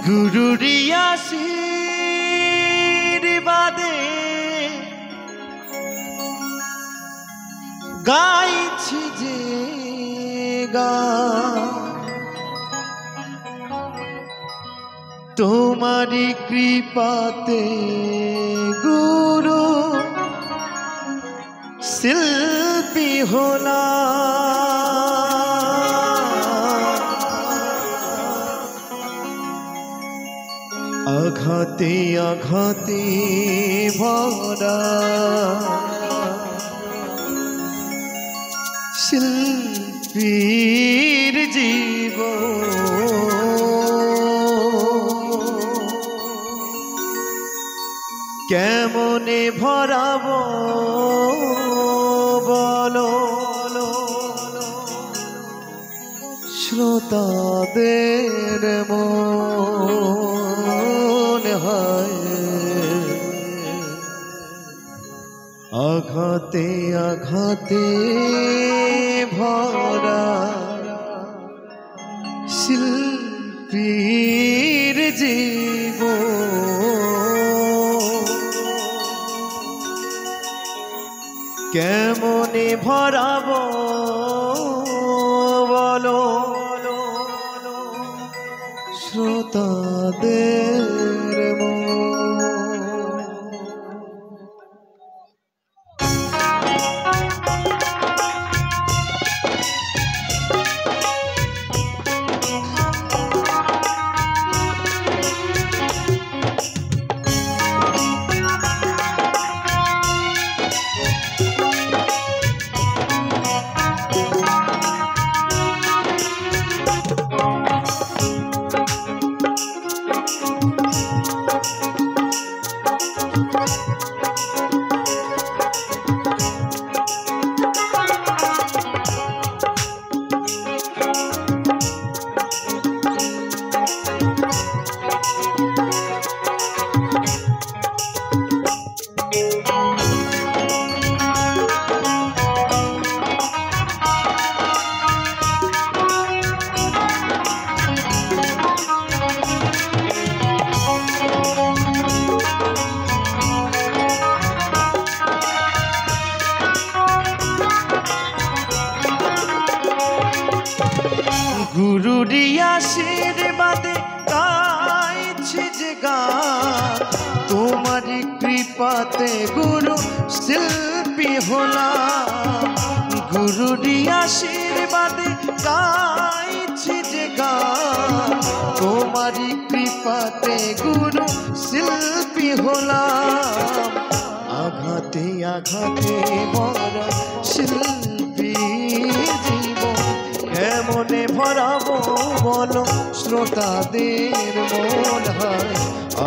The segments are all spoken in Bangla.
গুরুরি আশীর্বাদে গাইছি যে গান তোমারি কৃপাতে গুরু শিল্পী হলা আঘাতে আঘাতে ভরা শিল্পীর জীবন কেমনে ভরাবো বলো শ্রোতাদের মন হয় আঘাতে আঘাতে ভরা শিল্পীর জীবন কেমনে ভরাবো বলো শ্রোতাদের মন গুরুরি আশীর্বাদে গাইছি যে গান তোমারি কৃপাতে গুরু শিল্পী হলাম গুরুরি আশীর্বাদে গাইছি যে গান তোমারি কৃপাতে গুরু শিল্পী হলাম আঘাতে আঘাতে বড় শিল্পী জীবন কেমনে ভরাবো বলো শ্রোতাদের মন হয়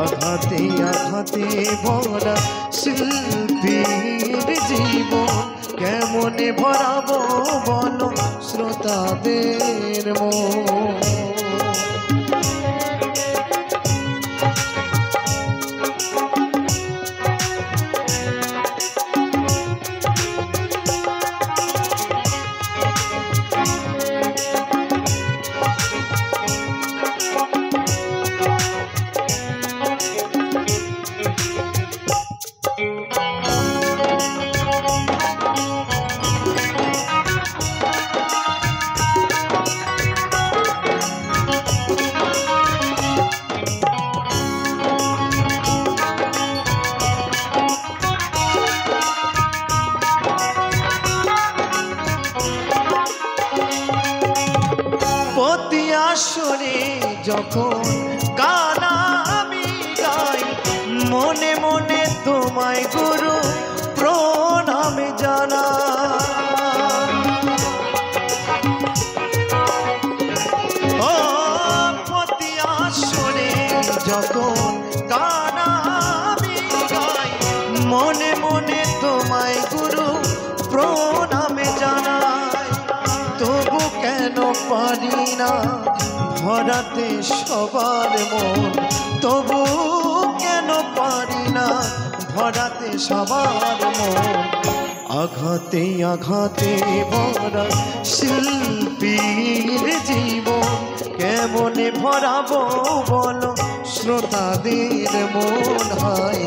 আঘাতে আঘাতে ভরা শিল্পীর জীবন কেমনে ভরাবো বলো শ্রোতাদের মন প্রতি আসরে যখন গান আমি গাই মনে মনে তোমায় গুরু প্রণামে জানাই ও প্রতি আসরে যখন গান আমি গাই মনে মনে তোমায় গুরু প্রণামে জানাই তবু কেন পারি না ভরাতে সবার মন তবু কেন পারি না ভরাতে সবার মন আঘাতে আঘাতে ভরা শিল্পীর জীবন কেমনে ভরাবো বলো শ্রোতাদের মন হয়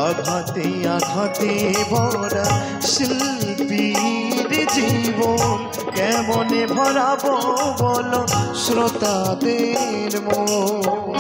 আঘাতে আঘাতে ভরা শিল্পীর জীবন কেমনে ভরাবো বলো শ্রোতাদের মন।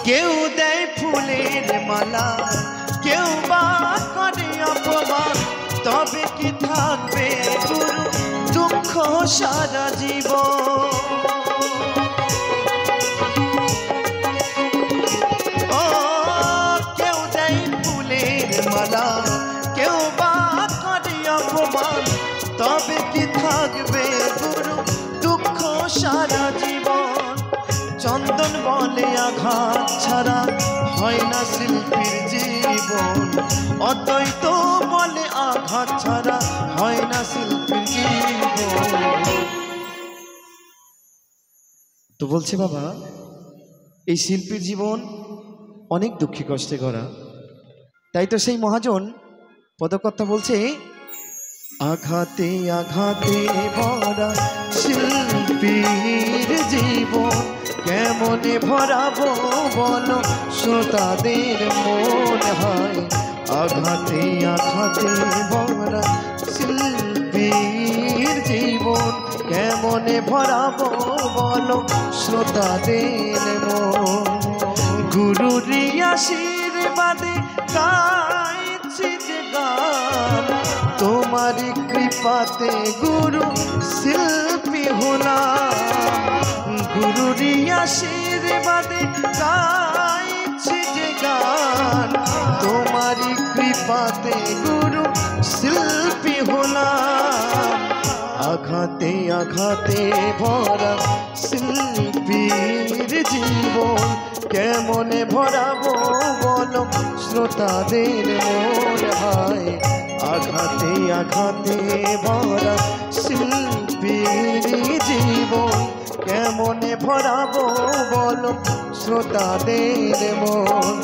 কেউ দেয় ফুলের মালা কেউ বা করে অপমান তবে কি থাকবে গুরু দুঃখ সারা জীবন। ও কেউ দেয় ফুলের মালা কেউ বা করে অপমান তবে কি থাকবে গুরু দুঃখ সারা জীবন। চন্দন বলে আঘাত ছাড়া হয় না শিল্পীর জীবন অদ্বৈত বলে আঘাত ছাড়া হয় না শিল্পীর জীবন। তো বলছে বাবা এই শিল্পীর জীবন অনেক দুঃখী কষ্টে করা, তাই তো সেই মহাজন পদকর্তা বলছে আঘাতে আঘাতে ভরা শিল্পীর জীবন কেমনে ভরাবো বলো শ্রোতাদের মন হয় আঘাতে আঘাতে ভরা শিল্পীর জীবন কেমনে ভরাবো বলো শ্রোতাদের মন। গুরুর আশীর্বাদে গাইছি যে গান তোমার কৃপাতে গুরু শিল্পী হলাম। গুরুর আশীর্বাদে গাইছি যে গান তোমার কৃপাতে গুরু শিল্পী হলাম। আঘাতে আঘাতে ভরা শিল্পীর জীবন কেমনে ভরাবো বলো শ্রোতাদের মন হয় আঘাতে আঘাতে ভরা শিল্পীর জীবন কেমনে ভরাবো বলো শ্রোতাদের মন।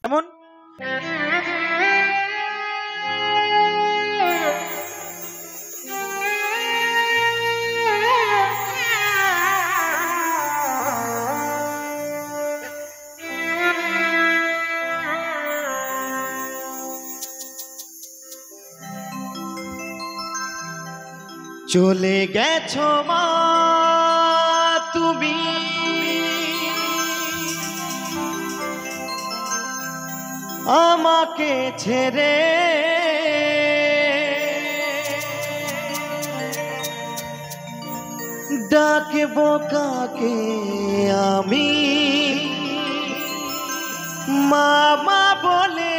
এমন চলে গেছো মা তুমি আমাকে ছেড়ে ডাকবো কাকে আমি মামা বলে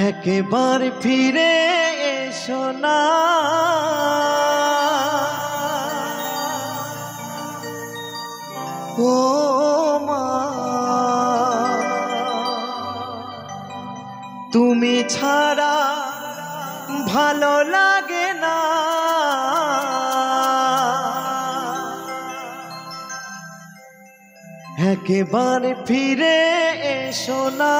একবার ফিরে এসো না ও মা তুমি ছাড়া ভালো লাগে না, একেবারে ফিরে এসো না।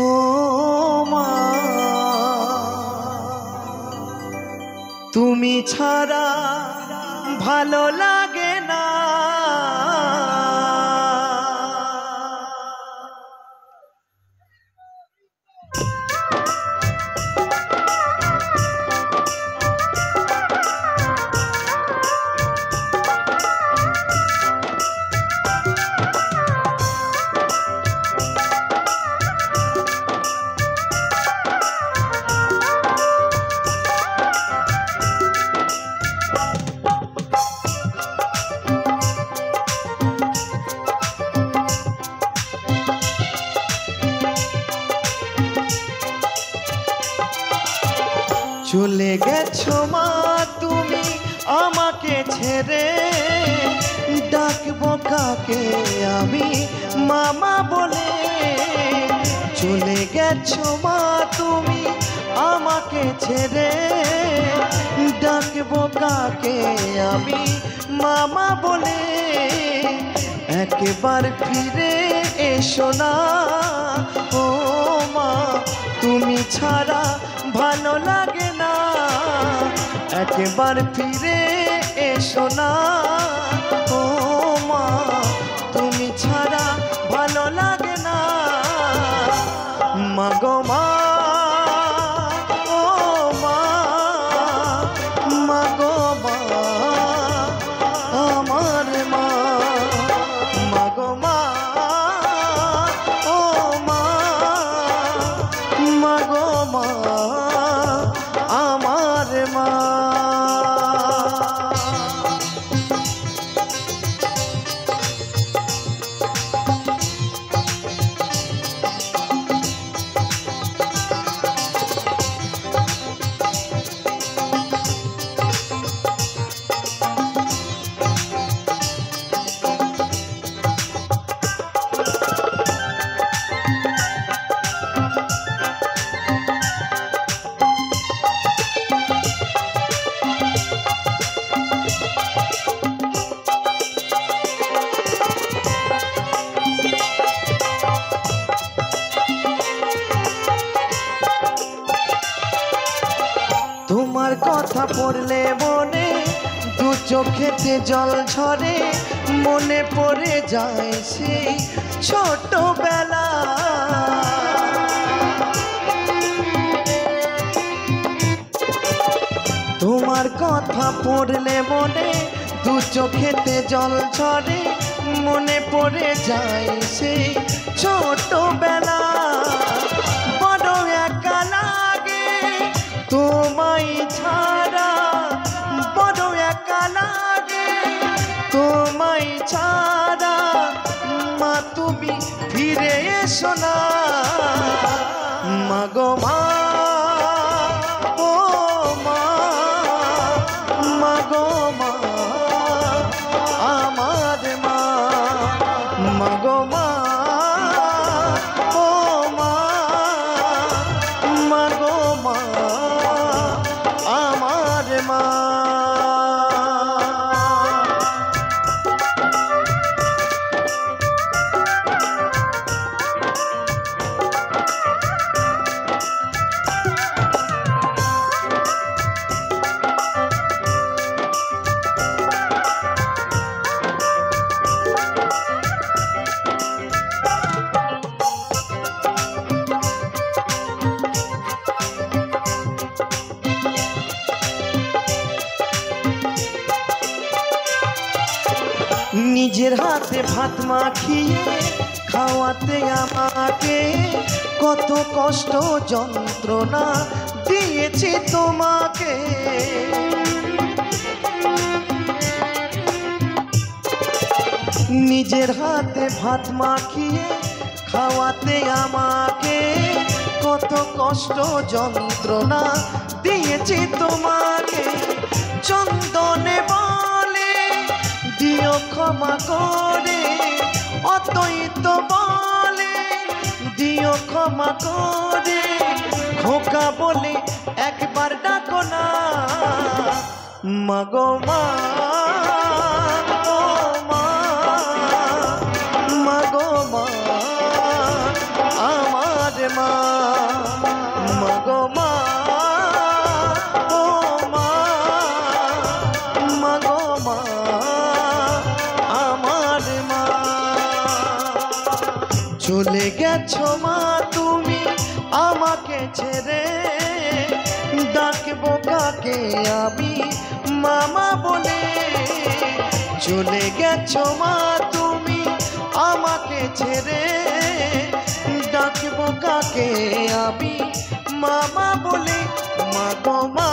ও মা তুমি ছাড়া ভালো লাগে না। চলে গেছো মা তুমি আমাকে ছেড়ে, ডাকবো কাকে আমি মামা বলে। চলে গেছো মা তুমি আমাকে ছেড়ে, ডাকবো কাকে আমি মামা বলে। একবার ফিরে এসো না ও মা তুমি ছাড়া ভালো লাগে না, একবার ফিরে এসো না ও মা তুমি ছাড়া ভালো লাগে না। মাগো মা ও মা, মাগো মা আমার মা, মাগো মা ও মা, মাগো মা আমার মা। তোমার কথা পড়লে মনে দু চোখেতে জল ঝরে, মনে পড়ে যায় সেই ছোটবেলা। তোমার কথা পড়লে মনে দু চোখেতে জল ঝরে, মনে পড়ে যায় সেই ছোটবেলা। বড় একা লাগে তোমায় ছাড়া, বড় একা লাগে তোমায় ছাড়া। মা তুমি ফিরে এসো না, মাগো মা ও মা, মাগো মা আমার মা, মাগো মা ও মা, মাগো মা আমার মা। নিজের হাতে ভাত মাখিয়ে খাওয়াতে আমাকে, কত কষ্ট যন্ত্রণা দিয়েছি তোমাকে। নিজের হাতে ভাত মাখিয়ে খাওয়াতে আমাকে, কত কষ্ট যন্ত্রণা দিয়েছি তোমাকে। চন্দন ক্ষমা করে, অতই তো বলে দিও ক্ষমা করে, খোকা বলে একবার ডাকো না মাগো মা, ও মা, মাগো মা, আমার মা, মাগো মা, ও মা, মাগো মা, আমার মা। চলে গেছো মা তুমি আমাকে ছেড়ে, ডাকবো কাকে আমি মামা বলে। চলে গেছো মা তুমি আমাকে ছেড়ে, ডাকবো কাকে আমি মামা বলে। মাগো মা,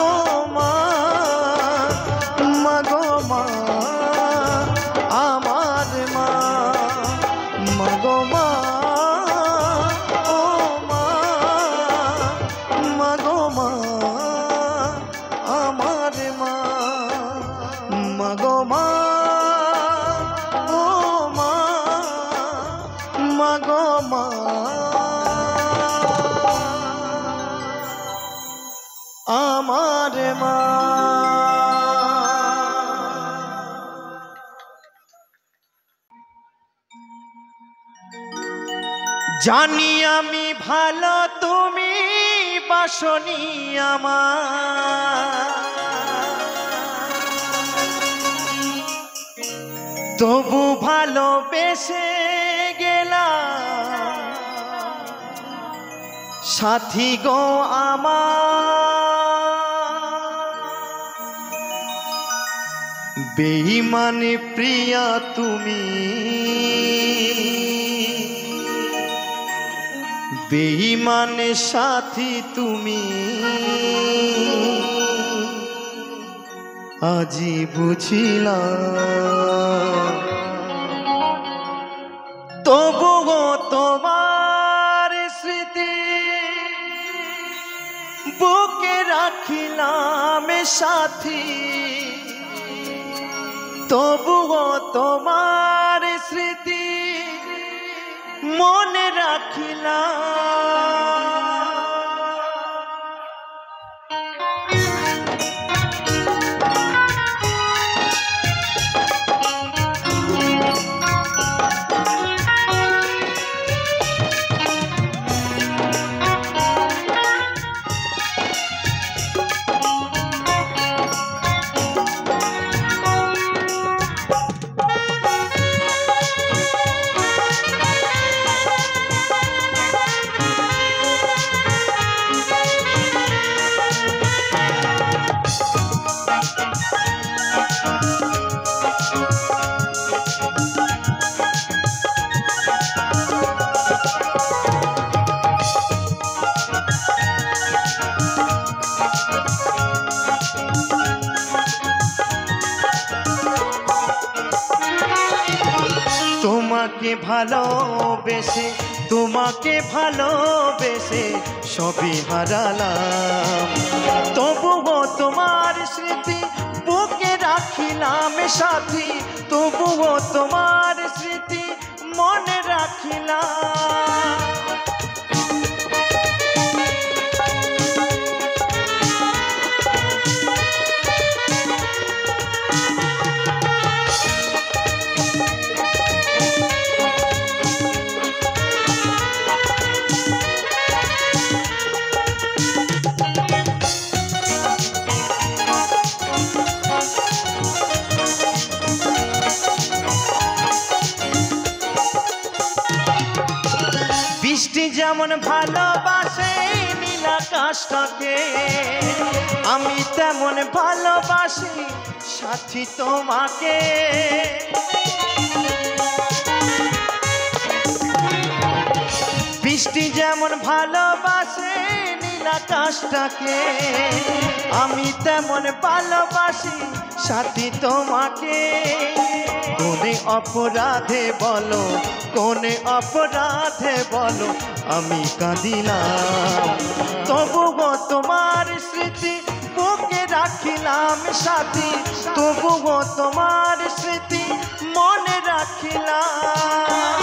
ও মা, মাগো মা, আমার মা, মাগো মা, ও মা, মাগো মা, আমার মা, মাগো মা, ও মা, মাগো মা, আমার মা। জানি আমি ভালো তুমি বাসনি আমার, তবু ভালোবেসে গেলাম সাথী গো আমার। বেঈমান প্রিয়া তুমি, বেঈমান সাথী তুমি, আজি বুঝিলাম। তবুও তোমার স্মৃতি বুকে রাখিলাম সাথী, তবুও তোমার স্মৃতি মনে রাখিলাম। তোমাকে ভালোবেসে, তোমাকে ভালোবেসে সবই হারালাম, তবুও তোমার স্মৃতি বুকে রাখিলাম সাথী, তবুও তোমার স্মৃতি মনে রাখিলাম। বৃষ্টি যেমন ভালোবাসে নীল আকাশটাকে, আমি তেমন ভালোবাসি সাথী তোমাকে। বৃষ্টি যেমন ভালোবাসে নীল আকাশটাকে, আমি তেমন ভালোবাসি সাথী তোমাকে। কোনে অপরাধে বলো, কোনে অপরাধে বলো আমি কাঁদিলাম, তবুও তোমার স্মৃতি বুকে রাখ রাখিলাম সাথী তবুও তোমার স্মৃতি মনে রাখিলাম।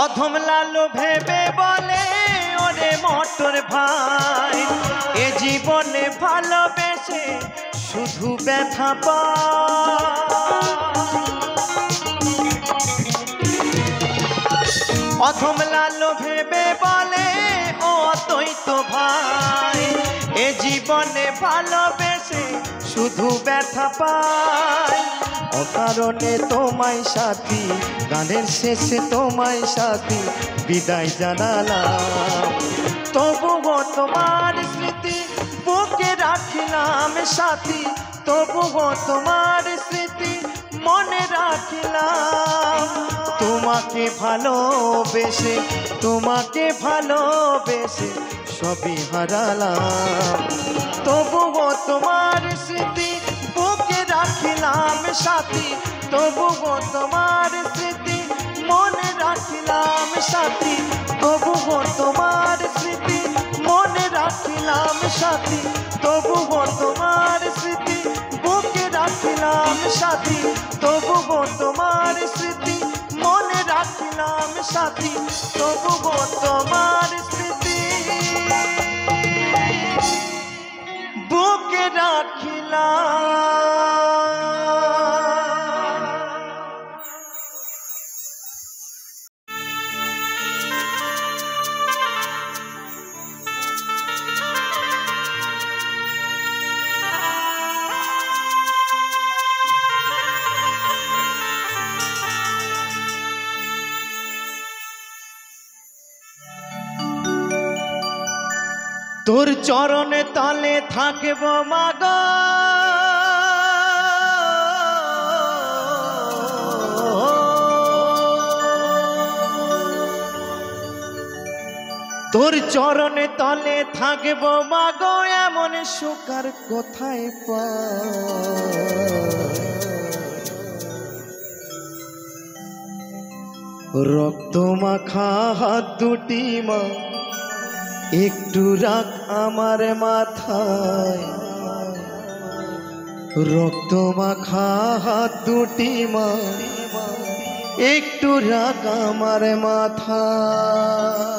অধম লালো ভেবে বলে ওরে মোটর ভাই এ জীবনে ভালোবেসে শুধু ব্যথা পায়। অধম লালো ভেবে বলে ও অদ্বৈত ভাই এ জীবনে ভালোবেসে শুধু ব্যথা পায়। অকারণে তোমায় সাথী গানের শেষে তোমায় সাথী বিদায় জানালাম, তবুও তোমার স্মৃতি বুকে রাখিলাম সাথী তবুও তোমার স্মৃতি মনে রাখিলাম। তোমাকে ভালোবেসে সবই হারালাম, তবুও তোমার স্মৃতি বুকে রাখিলাম সাথী তবুও তোমার স্মৃতি মনে রাখিলাম সাথী তবুও তোমার স্মৃতি মনে রাখিলাম সাথী তবুও তোমার স্মৃতি বুকে রাখিলাম সাথী তবুও তোমার স্মৃতি মনে রাখিলাম সাথী তবুও তোমার স্মৃতি বুকে রাখিলাম। তোর চরণে তলে থাকব মাগো তোর চরণে তলে থাকব মাগো এমন সুকার কোথায় পাই। রক্ত মাখা হাত দুটি মা একটু রাখ আমার মাথায়, রক্ত মাখা হাত দুটি মা একটু রাখ আমার মাথায়।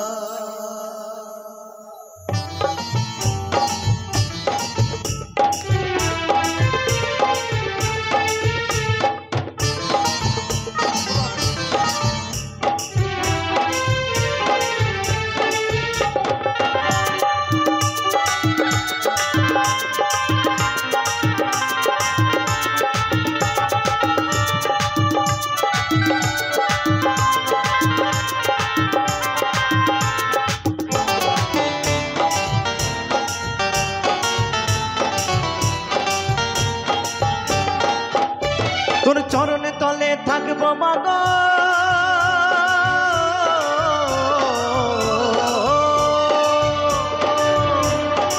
তোর চরণে তলে থাকবো মাগো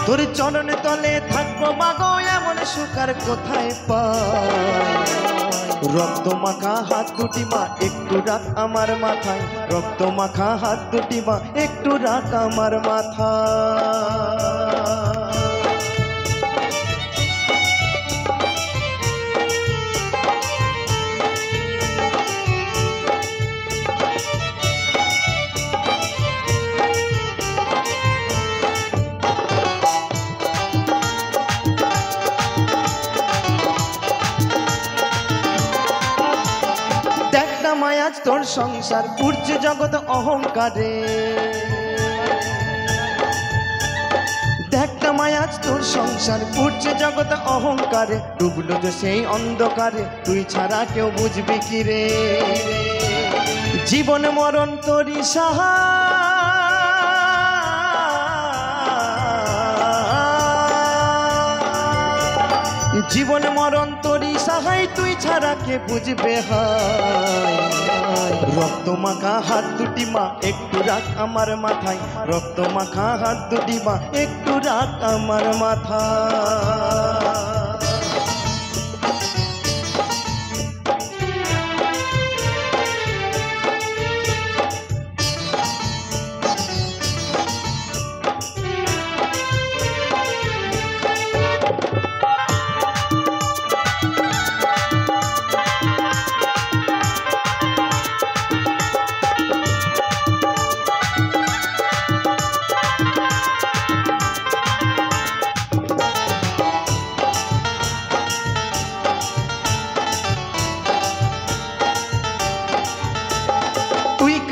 তোর চরণে তলে থাকবো মাগো এমন সুকার কোথায় পাই। রক্ত মাখা হাত দুটি মা একটু রাখ আমার মাথায়, রক্ত মাখা হাত দুটি মা একটু রাখ আমার মাথায়। মায়াজ তোর সংসার উঠছে জগৎ অহংকারে, আমায় আজ তোর সংসার পুড়ছে জগৎ অহংকারে ডুবলো যে সেই অন্ধকারে তুই ছাড়া কেউ বুঝবি কি রে জীবন মরণ তোরই সাহা জীবন মরণ তোরই সাহাই তুই ছাড়া কে বুঝবে হায় রক্ত মাখা হাত দুটি মা একটু রাখ আমার মাথায় রক্ত মাখা হাত দুটি মা একটু রাখ আমার মাথায়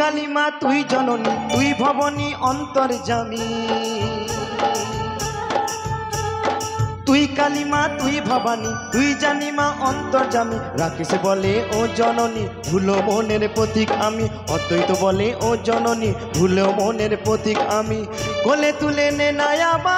কালিমা তুই জননী তুই ভবনী অন্তর্যামী তুই কালিমা তুই ভবানী তুই জানিমা অন্তর্যামী রাকেশ বলে ও জননী ভুলো মনের প্রতীক আমি অদ্বৈত বলে ও জননী ভুলো মনের প্রতীক আমি কোলে তুলে নে নায়াবা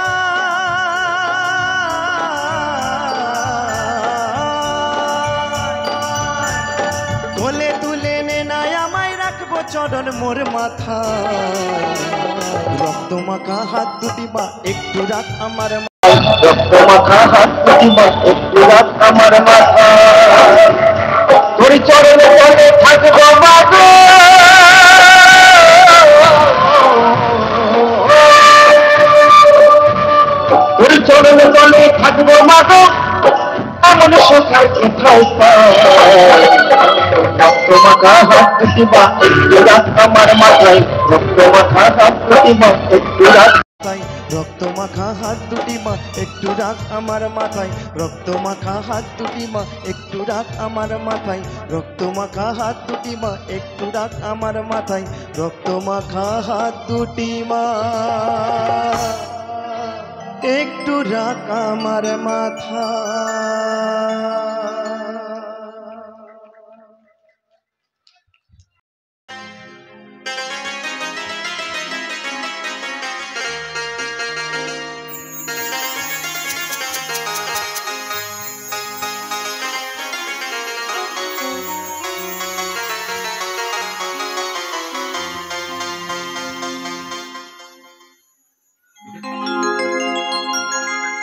কোলে তুলে নে নায়ামায় রাখবো চরণ মোর মাথায় রক্ত মাখা হাত দুটি মা একটু রাখ আমার রক্ত মাখা হাত দুটি মা একটু রাখ আমার মাথায় তোর চরণে তলে থাকবো মাগো তোর চরণে তলে থাকবো মাগো এমন সুখার কোথায় পাই রক্ত মাখা হাত দুটি মা একটু রাখ আমার মাথায় রক্ত মাখা হাত দুটি মা একটু রাখ রক্ত মাখা হাত দুটি মা একটু রাখ আমার মাথায় রক্ত মাখা হাত দুটি মা একটু রাখ আমার মাথায় রক্ত মাখা হাত দুটি মা একটু রাখ আমার মাথায় রক্ত মাখা হাত দুটি মা একটু রাখ আমার মাথায়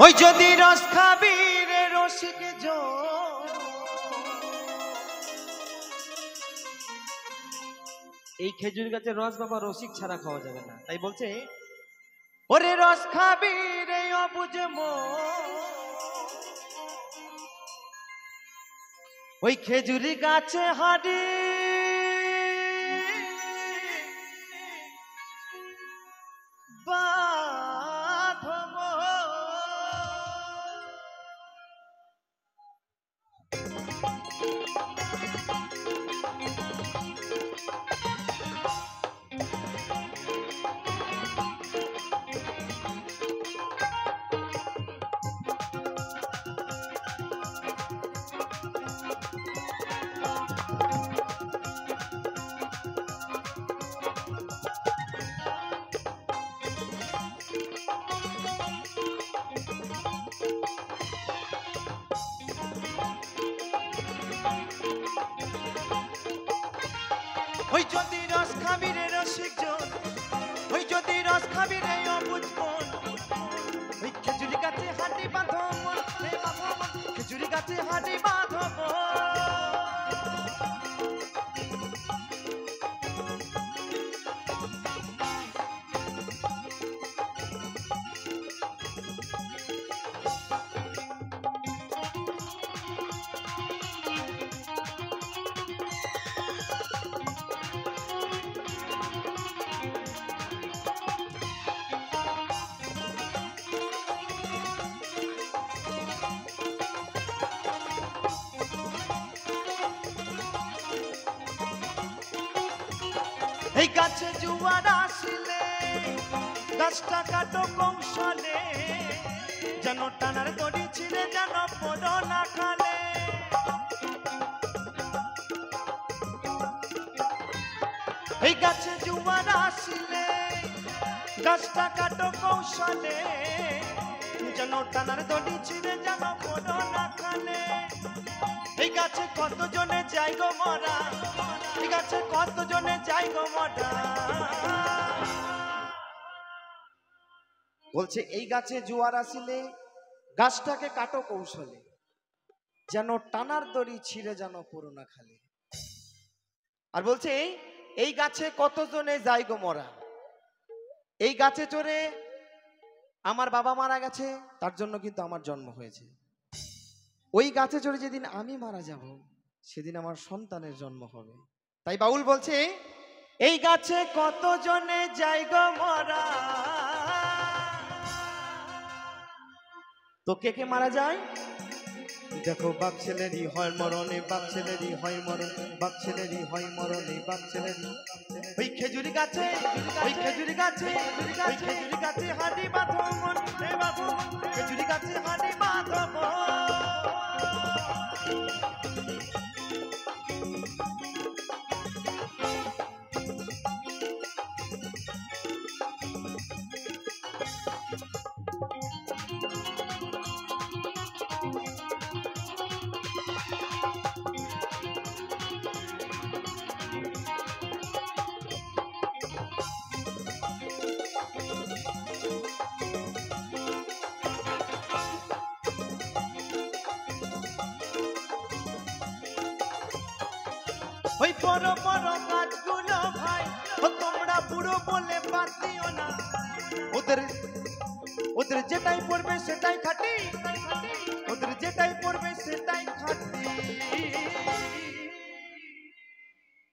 ওই যদি রস খাবি রে রসিক এই খেজুর গাছের রস বাবা রসিক ছাড়া খাওয়া যাবে না তাই বলছে ওরে রস খাবি রে অবুঝ ওই খেজুরি গাছে হাড়ি ওই যদি রস খাবি রে রসিক জন ওই যদি রস খাবি রে অবুঝ মন ওই খেজুরি গাছে হাঁটি বাঁধো মন হে বাঁধো মন খেজুরি গাছে হাঁটি বাঁধো এই গাছে জুয়ার আসিলে গাছটা কাটো কৌশলে, যেন টানার দড়ি ছিঁড়ে যেন পড়ো না খালে। এই গাছে জুয়ার আসিলে গাছটা কাটো কৌশলে, যেন টানার দড়ি ছিঁড়ে যেন পড়ো না খালে। এই গাছে কতজনে যাই গো মরা, এই গাছে কতজনে যাই গো মরা। বলছে এই গাছে জোয়ার আসিলে গাছটাকে কাটো কৌশলে, যেন টানার দড়ি ছিঁড়ে যেন পড়ো না খালে। আর বলছে এই গাছে কতজনে যাই গো মরা। এই গাছে চড়ে আমার বাবা মারা গেছে, তার জন্য কিন্তু আমার জন্ম হয়েছে। ওই গাছে চড়ে যেদিন আমি মারা যাব, সেদিন আমার সন্তানের জন্ম হবে। তাই বাউল বলছে এই গাছে কতজনে যাই গো মরা। তো কে কে মারা যায়? দেখো বাপ ছেলেরই হয় মরণে, বাপ ছেলেরই হয় মরণ, বাপ ছেলেরই হয় মরণে, বাপ ছেলেরই। ওই খেজুরি গাছে, ওই খেজুরি গাছে, ওই খেজুরি গাছে হাঁড়ি বাঁধো মন, হে বাঁধো মন, খেজুরি গাছে হাঁড়ি বাঁধো মন। ওই বড় বড় গাছগুলো ভাই তোমরা বুড়ো বলে বাদ দিও না। ওদের ওদের যেটাই পড়বে সেটাই খাটি, ওদের যেটাই পড়বে সেটাই খাটি।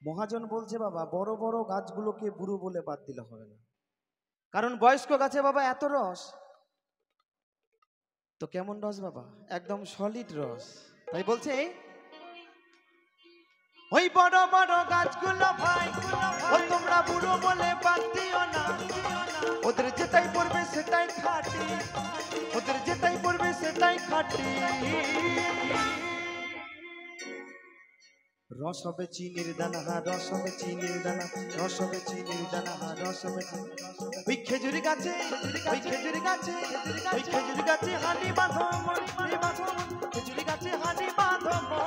মহাজন বলছে বাবা বড় বড় গাছগুলোকে বুড়ো বলে বাদ দিলে হবে না, কারণ বয়স্ক গাছে বাবা এত রস। তো কেমন রস বাবা? একদম সলিড রস। তাই বলছে ওই বড় বড় গাছগুলো ভাই তোমরা বুড়ো বলে বাদ দিও না। ওদের যেটাই পড়বে সেটাই খাটি, ওদের যেটাই পড়বে সেটাই খাটি। রস হবে চিনির দানা, রস হবে চিনির দানা, রস হবে চিনির দানা, রস হবে। ওই খেজুরি গাছে, ওই খেজুরি গাছে, ওই খেজুরি গাছে হাঁড়ি বাঁধো মন, খেজুরি গাছে হাঁড়ি বাঁধো মন।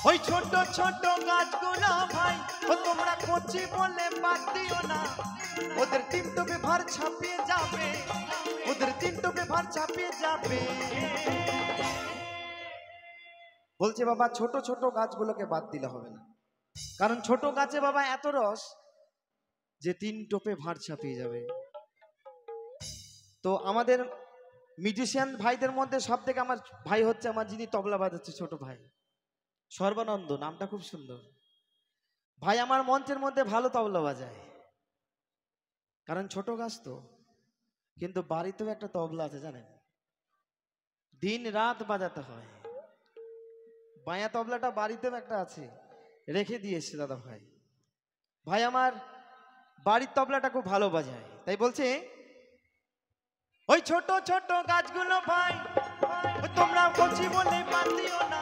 ওই ছোট ছোট গাছগুলো ভাই তোমরা কচি বলে বাদ দিও না। ওদের তিনটে ভার ছাপিয়ে যাবে, ওদের তিনটে ভার ছাপিয়ে যাবে। বলছে বাবা ছোট ছোট গাছগুলোকে বাদ দিলে হবে না, কারণ ছোট গাছে বাবা এত রস যে 3 টোপে ভার ছাপিয়ে যাবে। তো আমাদের মিউজিশিয়ান ভাইদের মধ্যে সব থেকে আমার ভাই হচ্ছে আমার যিনি তবলা বাজাচ্ছে ছোট ভাই সর্বানন্দ, নামটা খুব সুন্দর। ভাই আমার মঞ্চের মধ্যে ভালো তবলা বাজায়, কারণ ছোট গাছ তো, কিন্তু বাড়িতেও একটা তবলা আছে জানেন, দিন রাত বাজাতে হয়। বায়া তবলাটা বাড়িতেও একটা আছে, রেখে দিয়েছে দাদা ভাই। ভাই আমার বাড়ির তবলাটা খুব ভালো বাজায়। তাই বলছে ওই ছোট ছোট গাছগুলো ভাই তোমরা কচি বলে বাদ দিও না।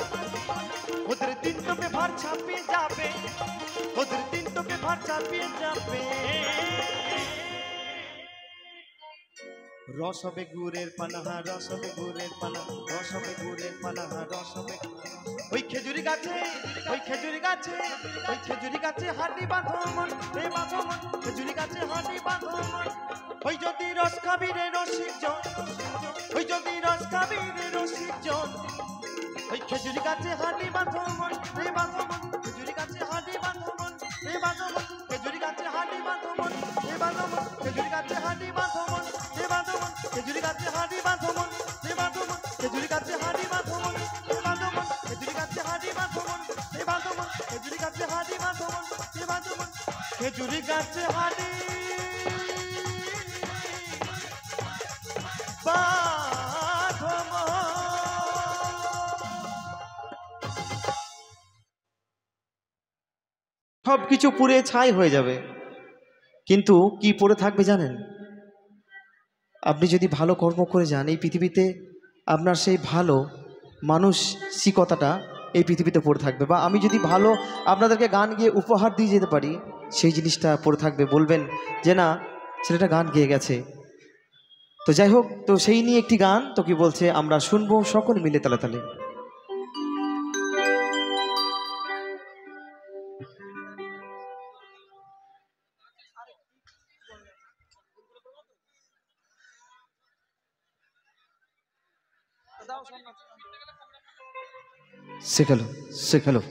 ওদের 3 টোপে ভার ছাপিয়ে যাবে, ওদের 3 টোপে ভার ছাপিয়ে যাবে। রস হবে গুড়ের পানাহা, রস হবে গুড়ের পানা, রস হবে গুড়ের পানাহা, রস হবে। ওই খেজুরি গাছে, ওই খেজুরি গাছে, ওই খেজুরি গাছে হাঁড়ি বাঁধো মন, রে বাঁধো মন, খেজুরি গাছে হাঁড়ি বাঁধো মন। ওই যদি রস খাবি রে রসিক জন, ওই যদি রস খাবি রে রসিক জন। ওই খেজুরি গাছে হাঁড়ি বাঁধো মন, রে বাঁধো মন, খেজুরি গাছে হাঁড়ি বাঁধো মন, রে বাঁধো মন, খেজুরি মন হে বাঁধো মন খেজুরি গাছে হাঁড়ি বাঁধো মন হে বাঁধো মন খেজুরি গাছে হাঁড়ি বাঁধো মন হে বাঁধো মন খেজুরি গাছে হাঁড়ি বাঁধো মন হে বাঁধো মন খেজুরি গাছে হাঁড়ি বাঁধো মন হে বাঁধো মন খেজুরি গাছে হাঁড়ি বাঁধো মন। সব কিছু পুড়ে ছাই হয়ে যাবে, কিন্তু কি পড়ে থাকবে জানেন? আপনি যদি ভালো কর্ম করে যান এই পৃথিবীতে, আপনার সেই ভালো মানসিকতাটা এই পৃথিবীতে পড়ে থাকবে। বা আমি যদি ভালো আপনাদেরকে গান গিয়ে উপহার দিয়ে যেতে পারি, সেই জিনিসটা পড়ে থাকবে, বলবেন যে না ছেলেটা গান গেয়ে গেছে। তো যাই হোক, তো সেই নিয়ে একটি গান তো কি বলছে আমরা শুনবো সকল মিলে তালে তালে। শেখালো শেখালো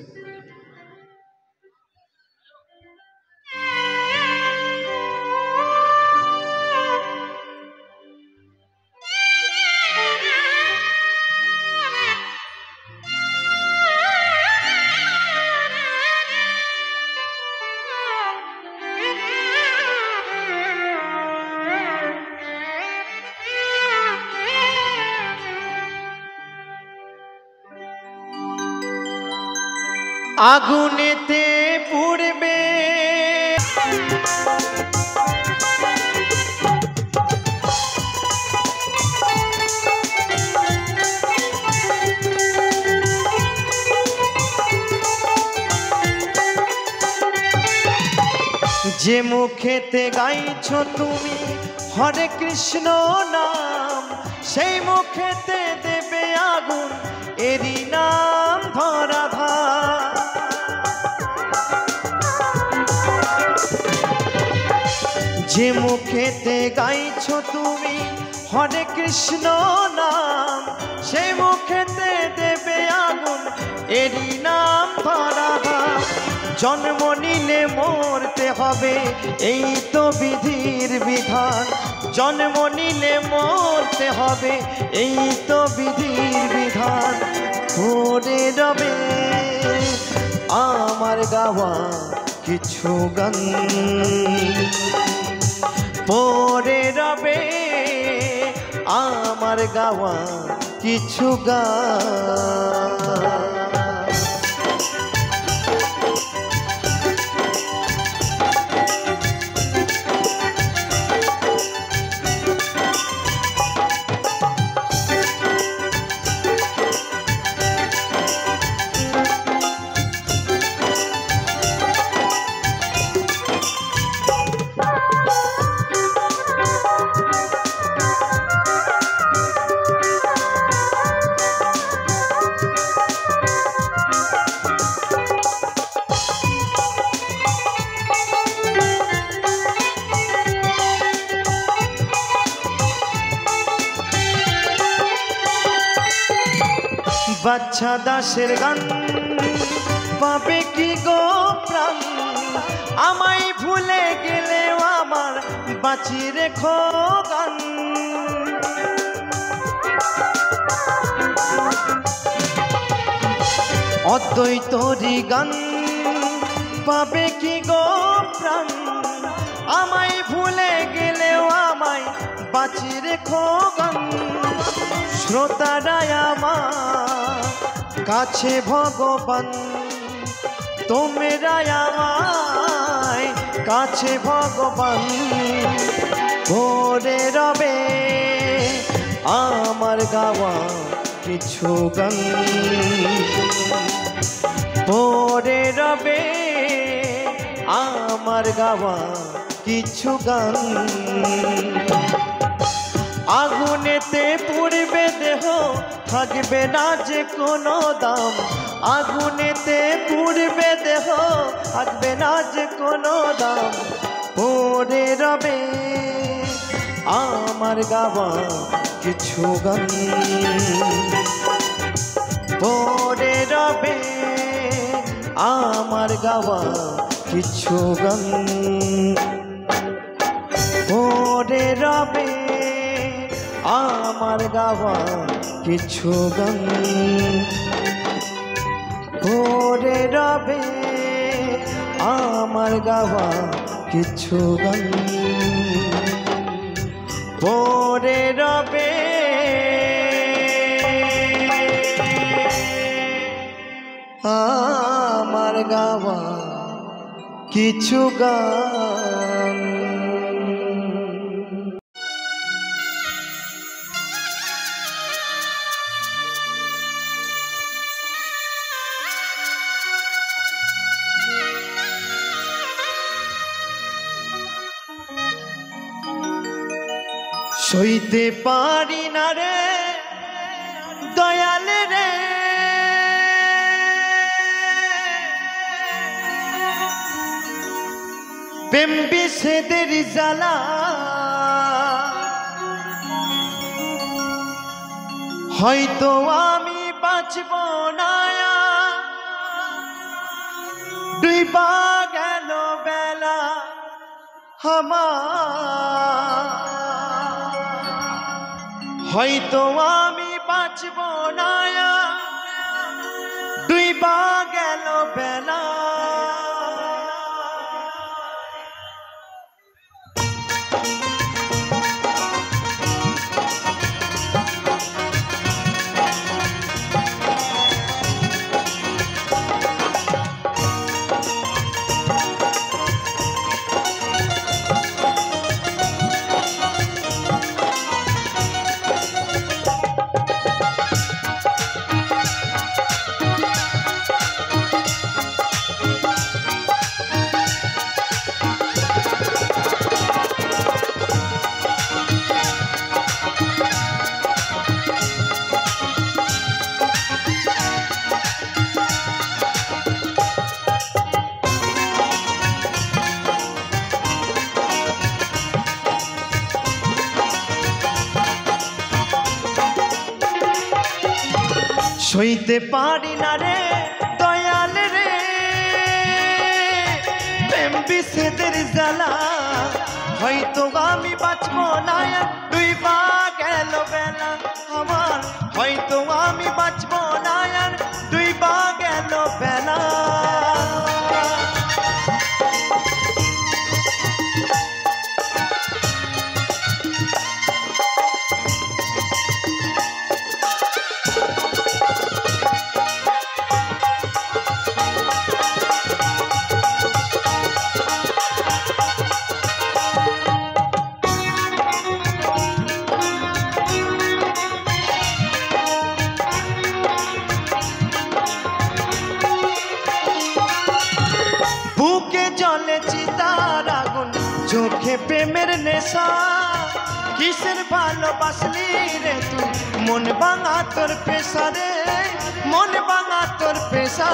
আগুনেতে পুড়বে যে মুখেতে গাইছো তুমি হরে কৃষ্ণ নাম, সেই মুখেতে দেবে আগুন এরি নাম ধরাধার। যে মুখেতে গাইছো তুমি হরে কৃষ্ণ নাম, সেই মুখেতে দেবে আগুন এরি নাম ধরাধার। জন্ম নিলে মরতে হবে এই তো বিধির বিধান, জন্ম নিলে মরতে হবে এই তো বিধির বিধান। পড়ে রবে আমার গাওয়া কিছু গান, পড়ে রবে আমার গাওয়া কিছু গান। বাচ্চা দাসের গান পাবে কি গো প্রাণ, আমায় ভুলে গেলেও আমার বাঁচি রেখো গান। অদ্বৈতরি গান পাবে কি গো প্রাণ, আমায় ভুলে গেলেও আমায় বাঁচি রেখো গান। শ্রোতারায় আমার কাছে ভগবান, তোমরা আমায় কাছে ভগবান। পড়ে রবে আমার গাওয়া কিছু গান, পড়ে রবে আমার গাওয়া কিছু গান। আগুনেতে পুড়বে দেহ থাকবে না যে কোনো দাম, আগুনেতে পুড়বে দেহ থাকবে না যে কোনো দাম। পড়ে রবে আমার গাওয়া কিছু গান, পড়ে রবে আমার গাওয়া কিছু গান, পড়ে রবে রবে আমার গাওয়া কিছু গান, পড়ে রবে আমার গাওয়া কিছু গান, পড়ে রবে আমার গাওয়া কিছু গান। সইতে পারি না রে দয়াল রে, প্রেম বিষেদের জ্বালা, হয়তো আমি বাঁচব না, ডুইবা গেল বেলা আমার, হয়তো আমি বাঁচব না, ডুইবা গেল বেলা। সইতে পারি না রে দয়াল রে, প্রেম বিষেদের জ্বালা, হয়তো আমি বাঁচব না, ডুইবা গেল বেলা আমার, হয়তো আমি বাঁচব না, ডুইবা গেল বেলা। চিতার আগুন, চোখে প্রেমের নেশা, কিসের ভালোবাসলি রে তুই, মন ভাঙা তোর পেশা রে, মন ভাঙা তোর পেশা।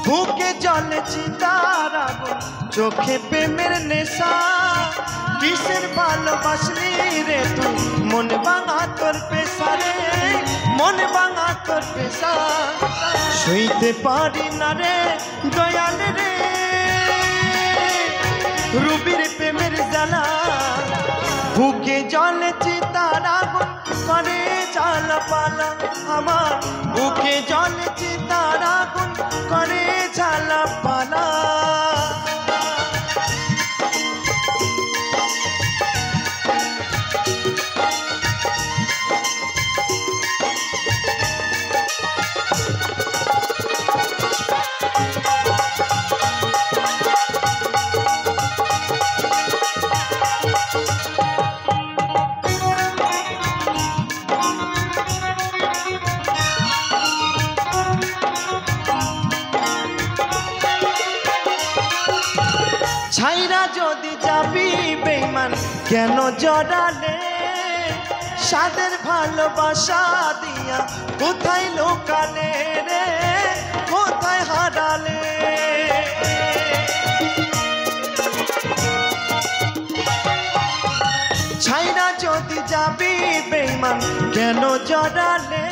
বুকে জলে চিতার আগুন, চোখে প্রেমের নেশা, কিসের ভালোবাসলি রে তুই, মন ভাঙা তোর পেশা রে, মন ভাঙা তোর পেশা। সইতে পারি না রে দয়াল রে রুবির প্রেমের জ্বালা, বুকে জলে চিতার আগুন করে জ্বালা পালা আমার, বুকে জলে চিতার আগুন করে জ্বালা পালা। ছাইরা যদি যাবি বেঈমান কেন জড়ালে, সাদের ভালোবাসা দিয়া কোথায় লোকালে রে, কোথায় হারালে। ছাইরা যদি যাবি বেঈমান কেন জড়ালে,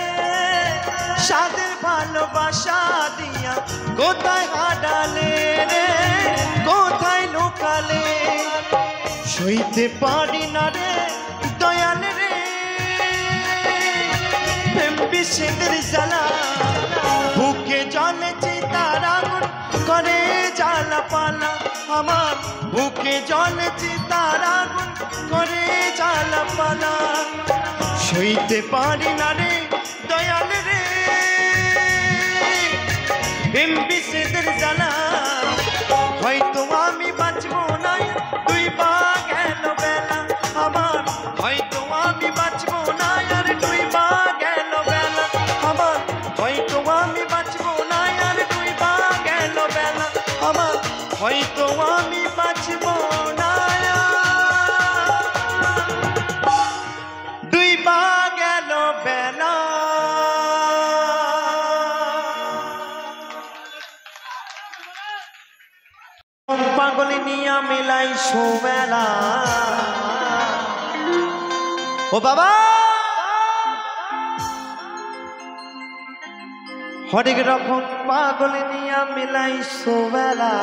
সাদের ভালো ভালোবাসা দিয়া কোথায় হারালে রে কোথায় লুকালে সইতে পারি না রে দয়াল রে প্রেম বিষেদের জ্বালা বুকে জলে চিতার আগুন করে জ্বালা পালা আমার বুকে জলে চিতার আগুন করে জ্বালা পালা সইতে পারি না রে দয়াল রে প্রেম বিষেদের জ্বালা হয়তো আমি বাঁচবো না দুই পা গেল বেলা আমার হয়তো আমি বাঁচবো না আর দুই পা গেল বেলা আমার হয়তো আমি বাঁচবো না আর দুই পা গেল বেলা আমার হয়তো আমি বাঁচবো না দুই পা গেল বেলা পাগলি নিয়া মিলাই সোমেলা ও বাবা হরেক রকম পাগলি নিয়া মিলাই সোমেলা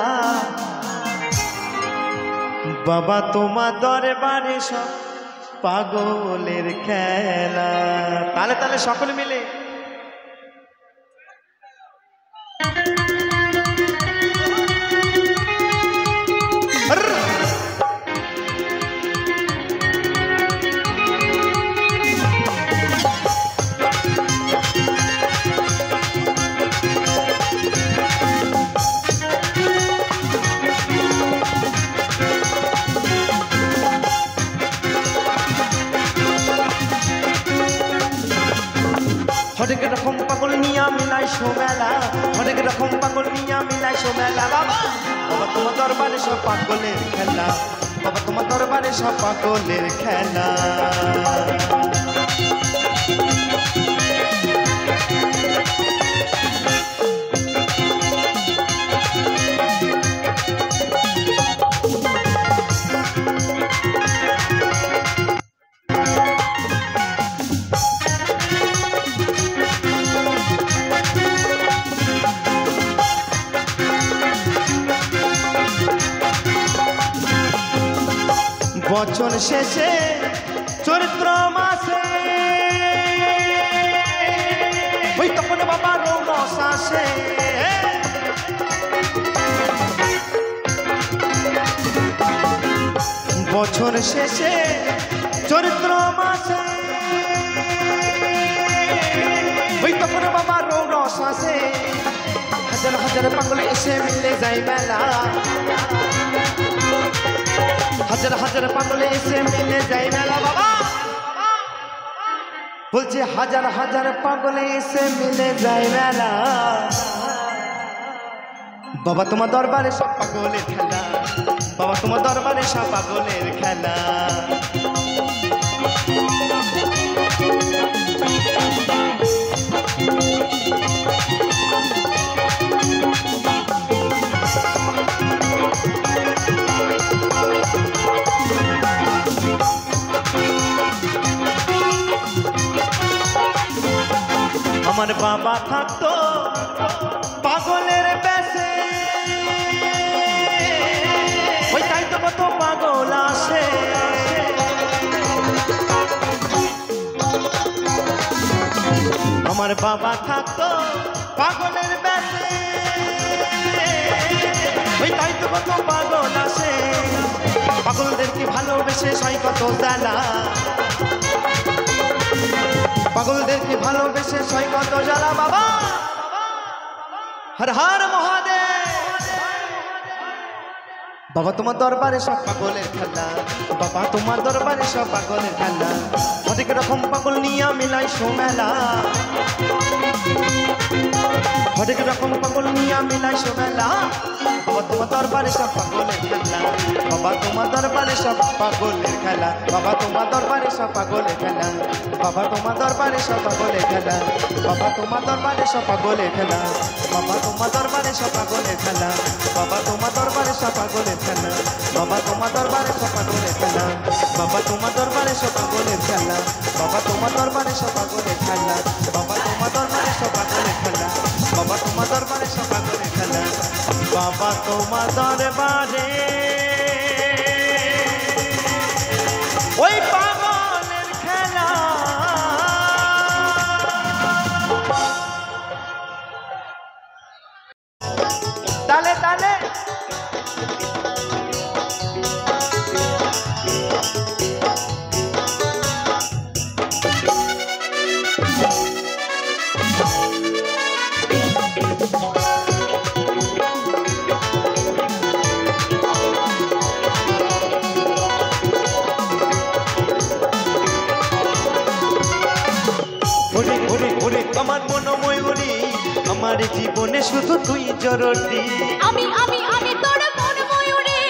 বাবা তোমার দরবারে সব পাগলের খেলা তালে তালে সকলে মিলে হরেক রকম পাগল নিয়া মিলাই সোমেলা হরেক রকম পাগল নিয়া মিলাই সোমেলা বাবা বাবা তোমার দরবারে সব পাগলের খেলা বাবা তোমার দরবারে সব পাগলের খেলা বছর শেষে চৈত্র মাসে ওই তখন বাবা রৌনস আসে বছর শেষে চৈত্র মাসে ওই তখন বাবা রৌনস আসে হাজার হাজার পাগল এসে মিলে যায় মেলা হাজার হাজার পাগলে এসে মিলে যায় মেলা বাবা বলছে হাজার হাজার পাগলে এসে মিলে যায় মেলা বাবা তোমার দরবারে সব পাগলের খেলা বাবা তোমার দরবারে সব পাগলের খেলা আমার বাবা থাকতো পাগলের বেশে ওই তাই তো কত পাগল আসে আমার বাবা থাকতো পাগলের বেশে ওই তাই তো কত পাগল আসে পাগলদেরকে ভালোবেসে সই কত জ্বালা পাগলদেরকে ভালোবেসে সই কত জ্বালা বাবা হর হর মহাদেব বাবা তোমার দরবারে সব পাগলের খেলা বাবা তোমার দরবারে সব পাগলের খেলা অনেক রকম পাগল নিয়ে মিলাই সোমেলা হরেক রকম পাগল নিয়ে মিলাই সোমেলা বাবা তোমার দরবারে সব পাগলের খেলা বাবা তোমার দরবারে সব পাগলের খেলা বাবা তোমার দরবারে সব পাগলের খেলা বাবা তোমার দরবারে সব পাগলের খেলা বাবা তোমার দরবারে সব পাগলের খেলা বাবা তোমার দরবারে সব পাগলের খেলা বাবা তোমার দরবারে সব পাগলের খেলা বাবা তোমার দরবারে সব পাগলের খেলা বাবা তোমার দরবারে সব পাগলের খেলা বাবা তোমার দরবারে সব পাগলের খেলা বাবা তোমার দরবারে সব পাগলের খেলা তোমার দরবারে ওই পাগলের খেলা তালে তালে আমার মনোময়ূরী আমার জীবনে শুধু তুই জরুরি আমি আমি আমি তোর মনোময়ূরী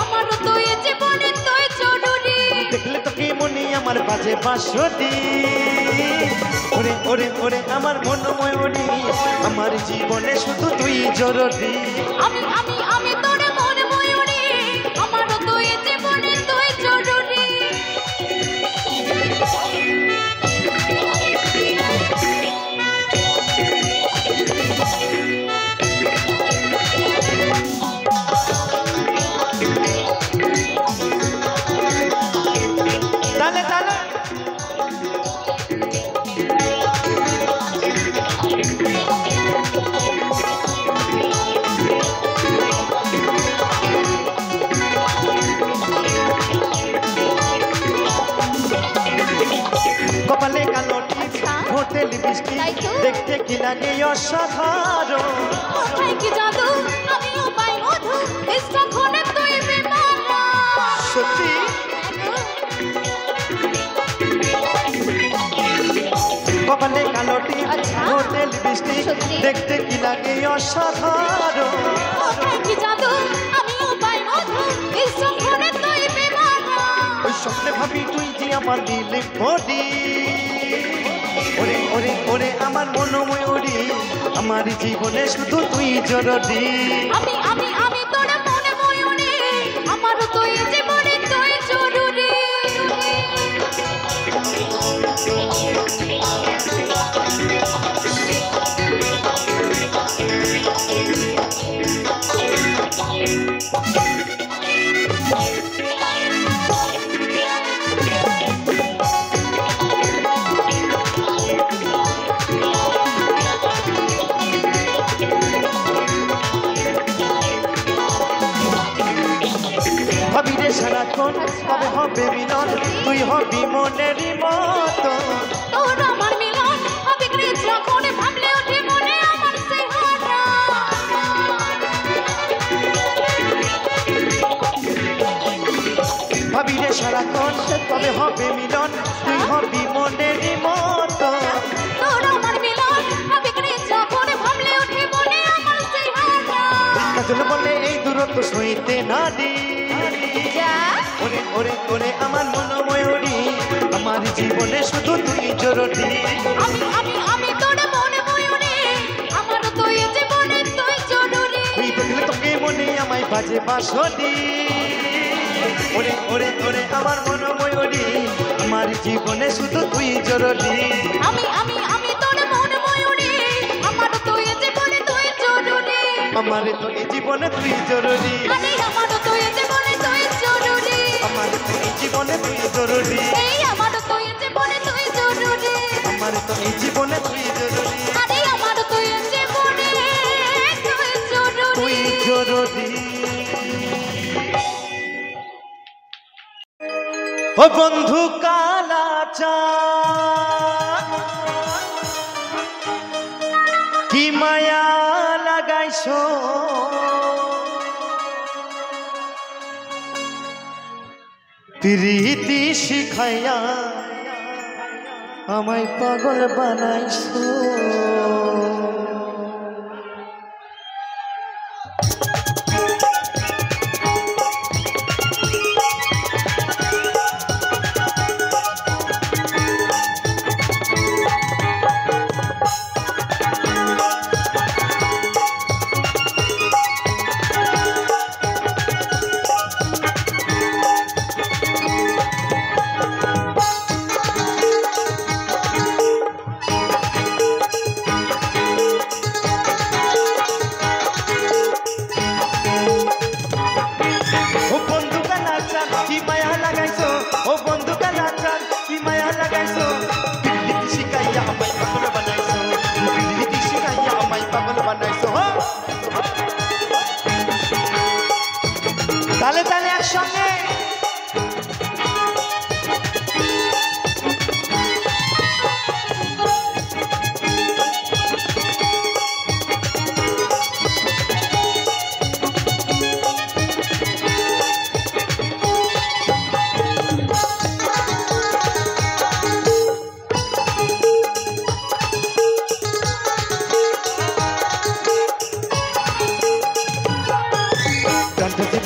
আমার তো এই জীবনে তুই জরুরি দেখলে তোকে মনে আমার বাজে বাঁশরি ওরে ওরে ওরে আমার মনোময়ূরী আমার জীবনে শুধু তুই জরুরি আমি আমি আমি তোর মনোময়ূরী আমার তো এই জীবনে তুই জরুরি তালে তালে কপালে কালো টিপ ঠোঁটে লিপস্টিক দেখতে কি লাগে অসাধারণ কোথায় কি জাদু আমিও পাই মধু ইচ্ছাক্ষণে তুই বেমারা সত্যি কপালে কালো টিপ ঠোঁটে লিপস্টিক দেখতে কি লাগে অসাধারণ কোথায় কি জাদু আমিও পাই মধু ইচ্ছাক্ষণে তুই বেমারা ওই স্বপ্নে ভাবি তুই যে আমার নীলে বডি ওরে ওরে ওরে আমার মনোময়ূরী আমার জীবনে শুধু তুই জরুরি আমি আমি আমি তোর মনোময়ূরী আমার তো এই জীবনে তুই জরুরি ভাবি রে সারাক্ষণ কবে হবে মিলন তুই হবি মনের মতো তোর আমার মিলন হবে যখন ভাবলে ওঠে মনে আমার চেহারা ভাবি রে সারাক্ষণ কবে হবে মিলন তুই হবি মনের মতো তোর আমার মিলন হবে যখন ভাবলে ওঠে মনে আমার চেহারা কাজল বলে এই দূরত্ব সইতে না দি যা ওরে ওরে ওরে আমার মনোময়ূরী আমার জীবনে শুধু তুই জরুরি আমি আমি আমি তোর মনোময়ূরী আমার তো এই জীবনে তুই জরুরি তুই দেখলে তোকে মনে আমায় বাজে বাঁশরি ওরে ওরে ওরে আমার মনোময়ূরী আমার জীবনে শুধু তুই জরুরি আমি আমি আমি তোর মনোময়ূরী আমার তো এই জীবনে তুই জরুরি আমার তো এই জীবনে তুই জরুরি আরে আমার তো এই জীবনে তুই জরুরি আমার তো এই জীবনে তুই জরুরি এই আমার তো এই জীবনে তুই জরুরি আমার তো এই জীবনে তুই জরুরি আরে আমার তো এই জীবনে তুই জরুরি তুই জরুরি ও বন্ধু কালা চাঁদ কি মায়া লাগাইছো প্রীতি শিখাইয়া আমায় পাগল বানাইছো তালে তালে একসঙ্গে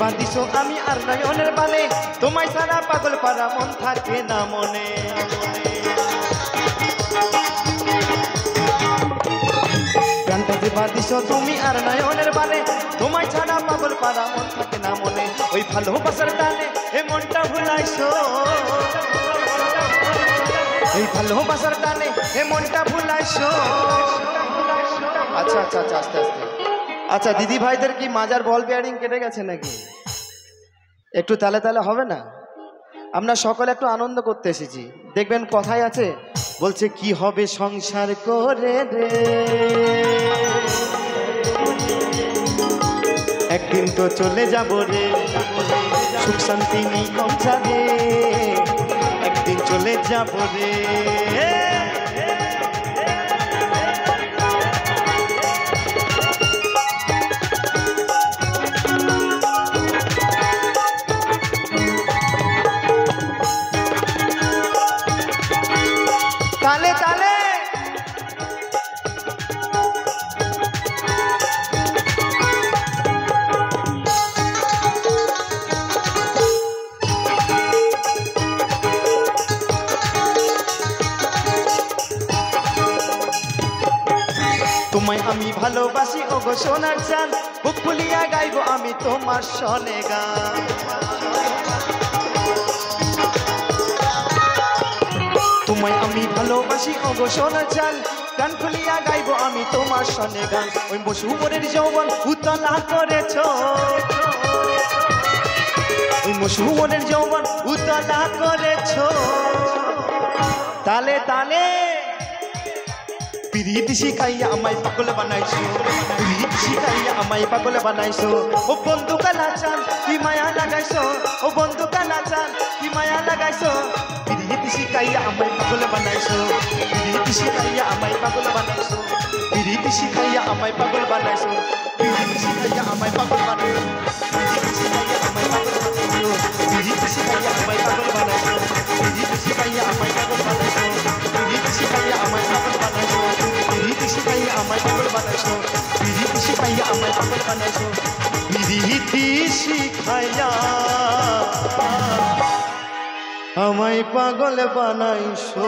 বাঁধিছো আমি আর নয়নের বানে তোমায় সারা পাগল পারা মন থাকে না মনে গানটাতে বাঁধিছো তুমি আর নয়নের বানে তোমায় ছাড়া পাগল পারা মন থাকে না মনে ওই ভালোবাসার টানে এ মনটা ভুলাইছো ওই ভালোবাসার টানে এ মনটা ভুলাইছো আচ্ছা আচ্ছা আচ্ছা আস্তে আস্তে আচ্ছা দিদি ভাইদের কি মাজার বল বিয়ারিং কেটে গেছে নাকি একটু তালে তালে হবে না আমরা সকলে একটু আনন্দ করতে এসেছি দেখবেন কথাই আছে বলছে কি হবে সংসার করে রে একদিন তো চলে যাব রে সুখ শান্তি নেই কম যাবে একদিন চলে যাব রে তালে তালে তোমায় আমি ভালোবাসি ওগো সোনার চাঁদ বুক ফুলিয়া গাইবো আমি তোমার সনে গান তোমায় আমি ভালোবাসি ওগো সোনার চাঁদ গান খুলিয়া গাইবো আমি তোমার সনে গান ওই মশুবরের যৌবন উতলা করেছো ওই মশুবরের যৌবন উতলা করেছো তালে তালে পিরিত শিখাইয়া আমায় পাগল বানাইছো পিরিত শিখাইয়া আমায় পাগল বানাইছো ও বন্ধু কালা চাঁদ কি মায়া লাগাইছো ও বন্ধু কালা চাঁদ কি মায়া লাগাইছো পিরিত শিখাইয়া আমায় পাগল বানাইছো পিরিত শিখাইয়া আমায় পাগল বানাইছো পিরিত শিখাইয়া আমায় পাগল বানাইছো পিরিত শিখাইয়া আমায় পাগল বানাইছো পিরিত শিখাইয়া আমায় পাগল বানাইছো পিরিত শিখাইয়া আমায় পাগল বানাইছো পিরিত শিখাইয়া আমায় পাগল বানাইছো পিরিত শিখাইয়া আমায় পাগল বানাইছো পিরিত শিখাইয়া আমায় পাগল বানাইছো পিরিত শিখাইয়া আমায় পাগল বানাইছো পিরিত শিখাইয়া আমায় পাগল বানাইছো